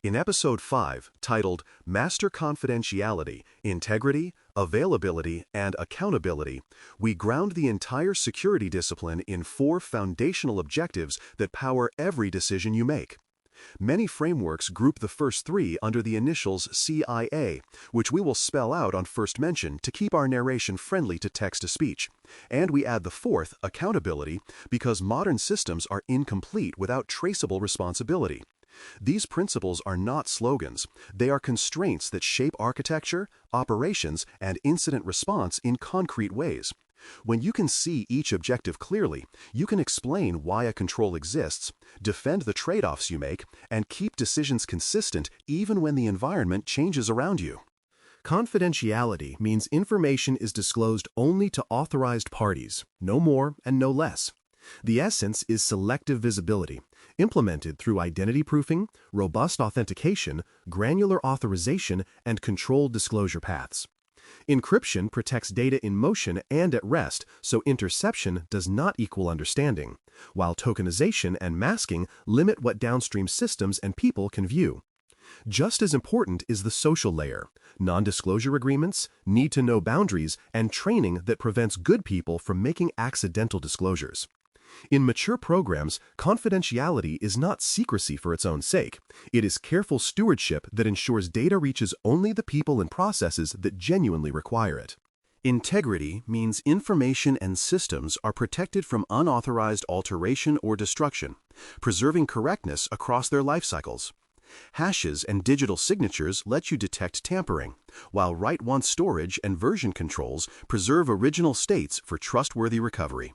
In Episode 5, titled Master Confidentiality, Integrity, Availability, and Accountability, we ground the entire security discipline in 4 foundational objectives that power every decision you make. Many frameworks group the first 3 under the initials CIA, which we will spell out on first mention to keep our narration friendly to text-to-speech. And we add the 4th, accountability, because modern systems are incomplete without traceable responsibility. These principles are not slogans. They are constraints that shape architecture, operations, and incident response in concrete ways. When you can see each objective clearly, you can explain why a control exists, defend the trade-offs you make, and keep decisions consistent even when the environment changes around you. Confidentiality means information is disclosed only to authorized parties, no more and no less. The essence is selective visibility, implemented through identity proofing, robust authentication, granular authorization, and controlled disclosure paths. Encryption protects data in motion and at rest, so interception does not equal understanding, while tokenization and masking limit what downstream systems and people can view. Just as important is the social layer, non-disclosure agreements, need-to-know boundaries, and training that prevents good people from making accidental disclosures. In mature programs, confidentiality is not secrecy for its own sake. It is careful stewardship that ensures data reaches only the people and processes that genuinely require it. Integrity means information and systems are protected from unauthorized alteration or destruction, preserving correctness across their life cycles. Hashes and digital signatures let you detect tampering, while write-once storage and version controls preserve original states for trustworthy recovery.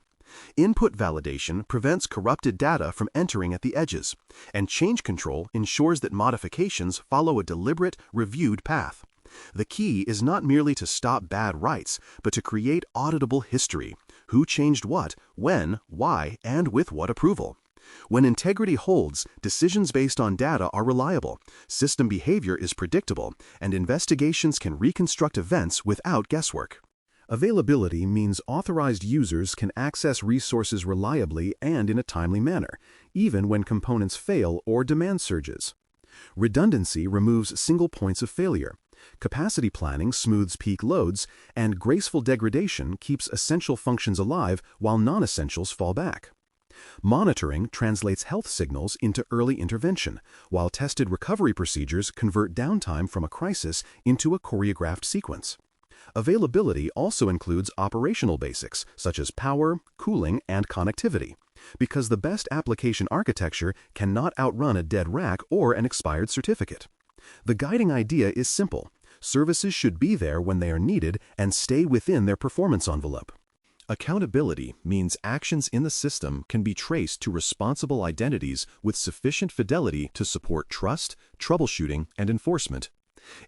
Input validation prevents corrupted data from entering at the edges, and change control ensures that modifications follow a deliberate, reviewed path. The key is not merely to stop bad writes, but to create auditable history: who changed what, when, why, and with what approval. When integrity holds, decisions based on data are reliable, system behavior is predictable, and investigations can reconstruct events without guesswork. Availability means authorized users can access resources reliably and in a timely manner, even when components fail or demand surges. Redundancy removes single points of failure. Capacity planning smooths peak loads, and graceful degradation keeps essential functions alive while non-essentials fall back. Monitoring translates health signals into early intervention, while tested recovery procedures convert downtime from a crisis into a choreographed sequence. Availability also includes operational basics, such as power, cooling, and connectivity, because the best application architecture cannot outrun a dead rack or an expired certificate. The guiding idea is simple: services should be there when they are needed and stay within their performance envelope. Accountability means actions in the system can be traced to responsible identities with sufficient fidelity to support trust, troubleshooting, and enforcement.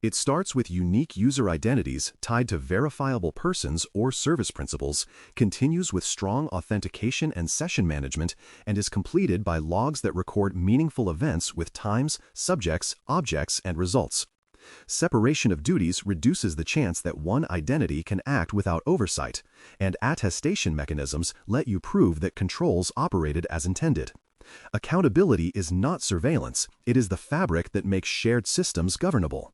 It starts with unique user identities tied to verifiable persons or service principals, continues with strong authentication and session management, and is completed by logs that record meaningful events with times, subjects, objects, and results. Separation of duties reduces the chance that one identity can act without oversight, and attestation mechanisms let you prove that controls operated as intended. Accountability is not surveillance, it is the fabric that makes shared systems governable.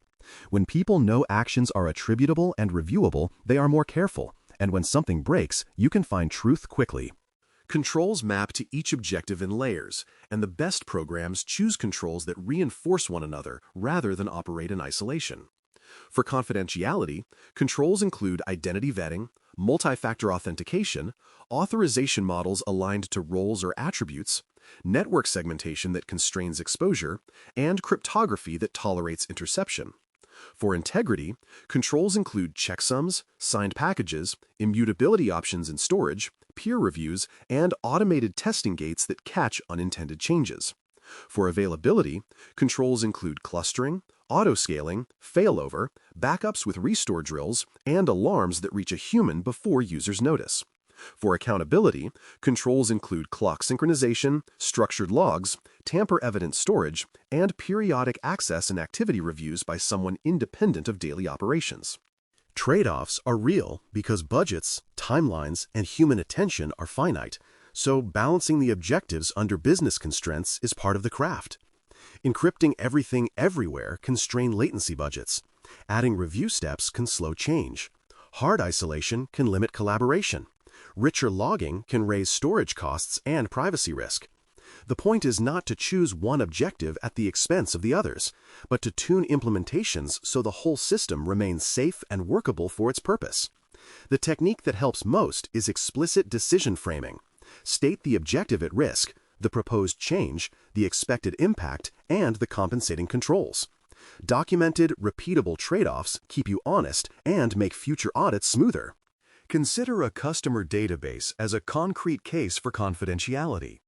When people know actions are attributable and reviewable, they are more careful, and when something breaks, you can find truth quickly. Controls map to each objective in layers, and the best programs choose controls that reinforce one another rather than operate in isolation. For confidentiality, controls include identity vetting, multi-factor authentication, authorization models aligned to roles or attributes, network segmentation that constrains exposure, and cryptography that tolerates interception. For integrity, controls include checksums, signed packages, immutability options in storage, peer reviews, and automated testing gates that catch unintended changes. For availability, controls include clustering, auto-scaling, failover, backups with restore drills, and alarms that reach a human before users notice. For accountability, controls include clock synchronization, structured logs, tamper-evident storage, and periodic access and activity reviews by someone independent of daily operations. Trade-offs are real because budgets, timelines, and human attention are finite, so balancing the objectives under business constraints is part of the craft. Encrypting everything everywhere can strain latency budgets. Adding review steps can slow change. Hard isolation can limit collaboration. Richer logging can raise storage costs and privacy risk. The point is not to choose one objective at the expense of the others, but to tune implementations so the whole system remains safe and workable for its purpose. The technique that helps most is explicit decision framing. State the objective at risk, the proposed change, the expected impact, and the compensating controls. Documented, repeatable trade-offs keep you honest and make future audits smoother. Consider a customer database as a concrete case for confidentiality.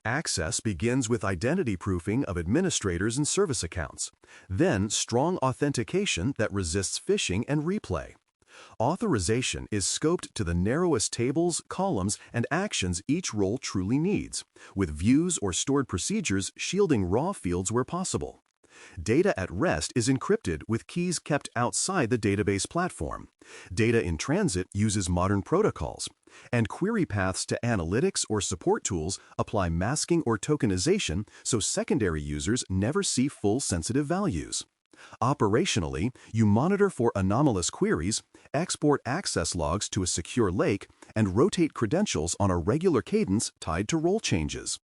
Access begins with identity proofing of administrators and service accounts, then strong authentication that resists phishing and replay. Authorization is scoped to the narrowest tables, columns, and actions each role truly needs, with views or stored procedures shielding raw fields where possible. Data at rest is encrypted with keys kept outside the database platform. Data in transit uses modern protocols, and query paths to analytics or support tools apply masking or tokenization so secondary users never see full sensitive values. Operationally, you monitor for anomalous queries, export access logs to a secure lake, and rotate credentials on a regular cadence tied to role changes.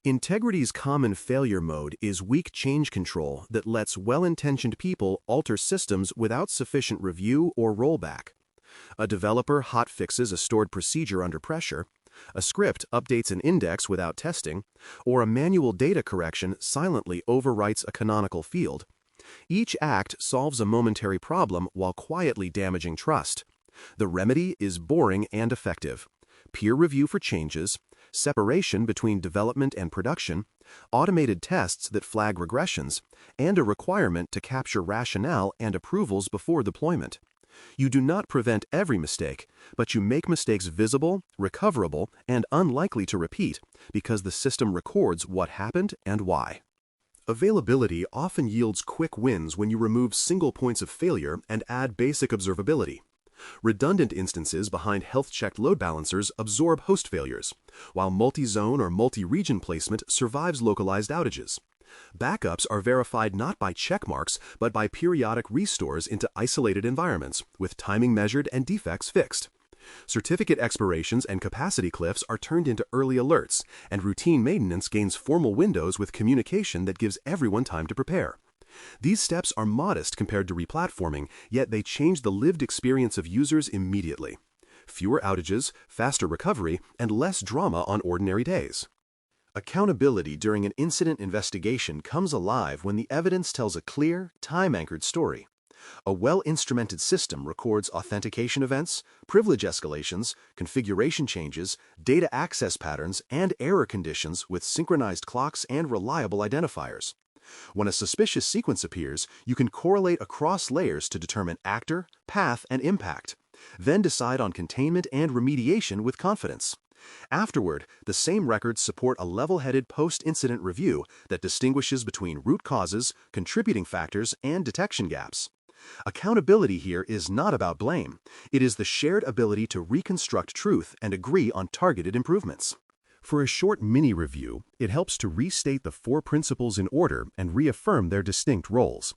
Integrity's common failure mode is weak change control that lets well-intentioned people alter systems without sufficient review or rollback. A developer hotfixes a stored procedure under pressure, a script updates an index without testing, or a manual data correction silently overwrites a canonical field. Each act solves a momentary problem while quietly damaging trust. The remedy is boring and effective. Peer review for changes, separation between development and production, automated tests that flag regressions, and a requirement to capture rationale and approvals before deployment. You do not prevent every mistake, but you make mistakes visible, recoverable, and unlikely to repeat because the system records what happened and why. Availability often yields quick wins when you remove single points of failure and add basic observability. Redundant instances behind health-checked load balancers absorb host failures, while multi-zone or multi-region placement survives localized outages. Backups are verified not by checkmarks, but by periodic restores into isolated environments, with timing measured and defects fixed. Certificate expirations and capacity cliffs are turned into early alerts, and routine maintenance gains formal windows with communication that gives everyone time to prepare. These steps are modest compared to replatforming, yet they change the lived experience of users immediately. Fewer outages, faster recovery, and less drama on ordinary days. Accountability during an incident investigation comes alive when the evidence tells a clear, time-anchored story. A well-instrumented system records authentication events, privilege escalations, configuration changes, data access patterns, and error conditions with synchronized clocks and reliable identifiers. When a suspicious sequence appears, you can correlate across layers to determine actor, path, and impact. Then decide on containment and remediation with confidence. Afterward, the same records support a level-headed post-incident review that distinguishes between root causes, contributing factors, and detection gaps. Accountability here is not about blame. It is the shared ability to reconstruct truth and agree on targeted improvements. For a short mini-review, it helps to restate the 4 principles in order and reaffirm their distinct roles.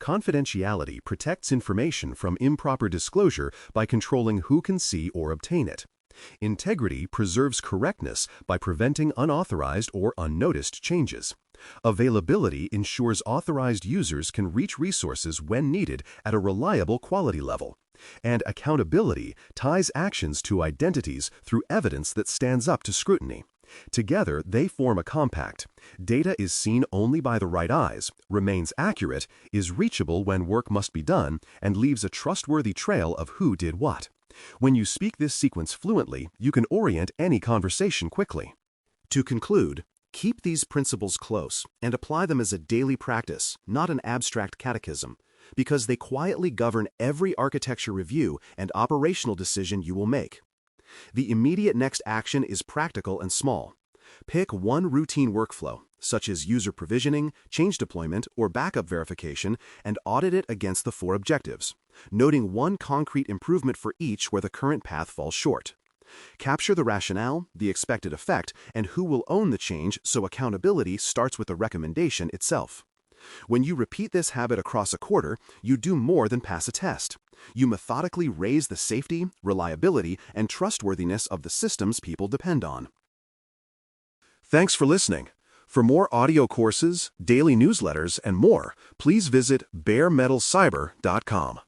Confidentiality protects information from improper disclosure by controlling who can see or obtain it. Integrity preserves correctness by preventing unauthorized or unnoticed changes. Availability ensures authorized users can reach resources when needed at a reliable quality level. And accountability ties actions to identities through evidence that stands up to scrutiny. Together, they form a compact. Data is seen only by the right eyes, remains accurate, is reachable when work must be done, and leaves a trustworthy trail of who did what. When you speak this sequence fluently, you can orient any conversation quickly. To conclude, keep these principles close and apply them as a daily practice, not an abstract catechism, because they quietly govern every architecture review and operational decision you will make. The immediate next action is practical and small. Pick one routine workflow, such as user provisioning, change deployment, or backup verification, and audit it against the 4 objectives, noting one concrete improvement for each where the current path falls short. Capture the rationale, the expected effect, and who will own the change so accountability starts with the recommendation itself. When you repeat this habit across a quarter, you do more than pass a test. You methodically raise the safety, reliability, and trustworthiness of the systems people depend on. Thanks for listening. For more audio courses, daily newsletters, and more, please visit baremetalcyber.com.